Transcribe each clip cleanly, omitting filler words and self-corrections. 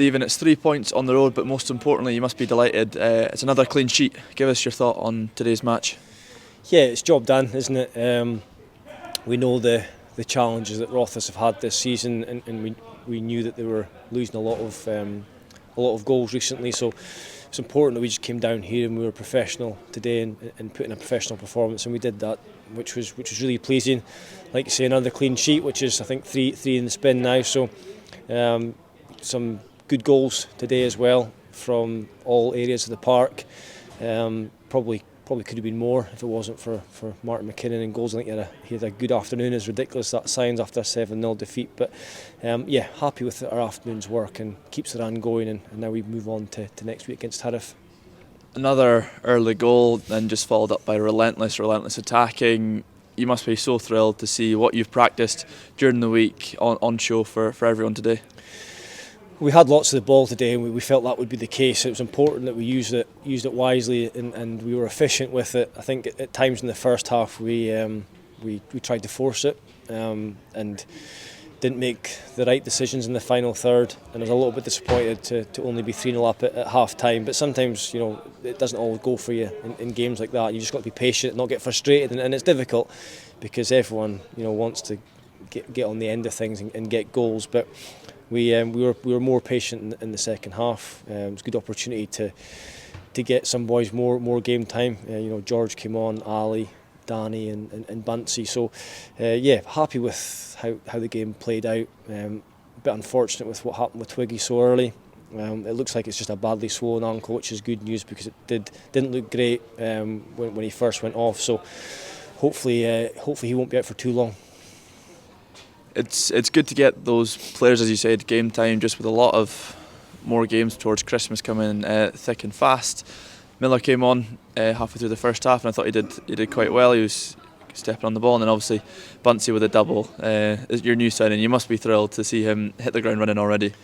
Stephen, it's 3 points on the road, but most importantly, you must be delighted. It's another clean sheet. Give us your thought on today's match. Yeah, it's job done, isn't it? We know the challenges that Rothes have had this season, and we knew that they were losing a lot of goals recently. So it's important that we just came down here and we were professional today and put in a professional performance, and we did that, which was really pleasing. Like you say, another clean sheet, which is I think three in the spin now. So some good goals today as well from all areas of the park. Probably could have been more if it wasn't for Martin McKinnon and goals. I think he had a good afternoon, as ridiculous that sounds after a 7-0 defeat. But yeah, happy with our afternoon's work and keeps the run going. And now we move on to next week against Rothes. Another early goal, then just followed up by relentless attacking. You must be so thrilled to see what you've practiced during the week on show for everyone today. We had lots of the ball today, and we felt that would be the case. It was important that we used it wisely, and we were efficient with it. I think at times in the first half we tried to force it and didn't make the right decisions in the final third. And I was a little bit disappointed to only be 3-0 up at half time. But sometimes it doesn't always go for you in games like that. You just got to be patient, not get frustrated, and it's difficult because everyone wants to get on the end of things and get goals, but. We were more patient in the second half. It was a good opportunity to get some boys more game time. George came on, Ali, Danny and Buncey. So yeah, happy with how the game played out. A bit unfortunate with what happened with Twiggy so early. It looks like it's just a badly swollen ankle, which is good news because it didn't look great when he first went off. So hopefully he won't be out for too long. It's good to get those players, as you said, game time, just with a lot of more games towards Christmas coming thick and fast. Miller came on halfway through the first half, and I thought he did quite well. He was stepping on the ball, and then obviously Buncey with a double. Your new signing, you must be thrilled to see him hit the ground running already.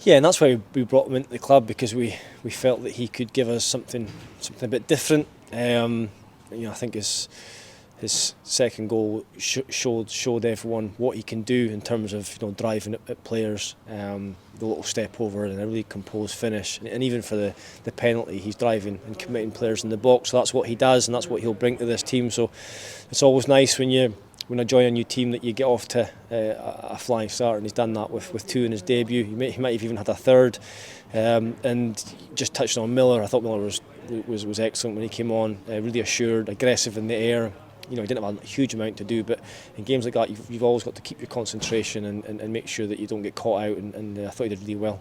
Yeah, and that's why we brought him into the club, because we felt that he could give us something a bit different. I think his second goal showed everyone what he can do in terms of driving at players, the little step over and a really composed finish, and even for the penalty, he's driving and committing players in the box. So that's what he does, and that's what he'll bring to this team. So it's always nice when I join a new team that you get off to a flying start, and he's done that with two in his debut. He might have even had a third. And just touching on Miller, I thought Miller was excellent when he came on, really assured, aggressive in the air. He didn't have a huge amount to do, but in games like that, you've always got to keep your concentration and make sure that you don't get caught out, and I thought he did really well.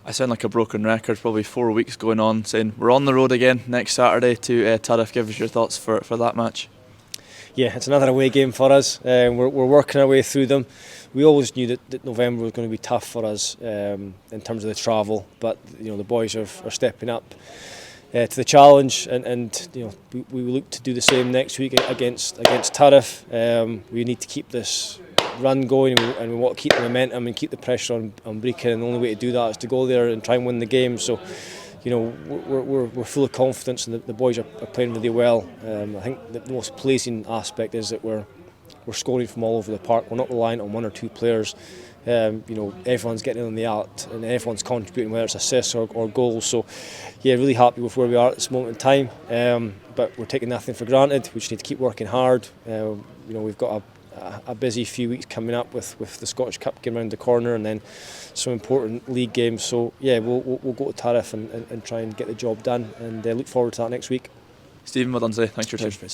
I sound like a broken record, probably 4 weeks going on, saying we're on the road again next Saturday to Rothes. Give us your thoughts for that match. Yeah, it's another away game for us. We're working our way through them. We always knew that November was going to be tough for us in terms of the travel, but the boys are stepping up to the challenge, and we look to do the same next week against Rothes. We need to keep this run going, and we want to keep the momentum and keep the pressure on Brecon, and the only way to do that is to go there and try and win the game. So we're full of confidence, and the boys are playing really well. I think the most pleasing aspect is that we're scoring from all over the park. We're not reliant on one or two players. Everyone's getting in on the act, and everyone's contributing, whether it's assists or goals. So yeah, really happy with where we are at this moment in time, but we're taking nothing for granted. We just need to keep working hard. We've got a busy few weeks coming up with the Scottish Cup game around the corner, and then some important league games. So yeah, we'll go to Rothes and try and get the job done, and look forward to that next week. Stephen, well done today. Thanks for your time.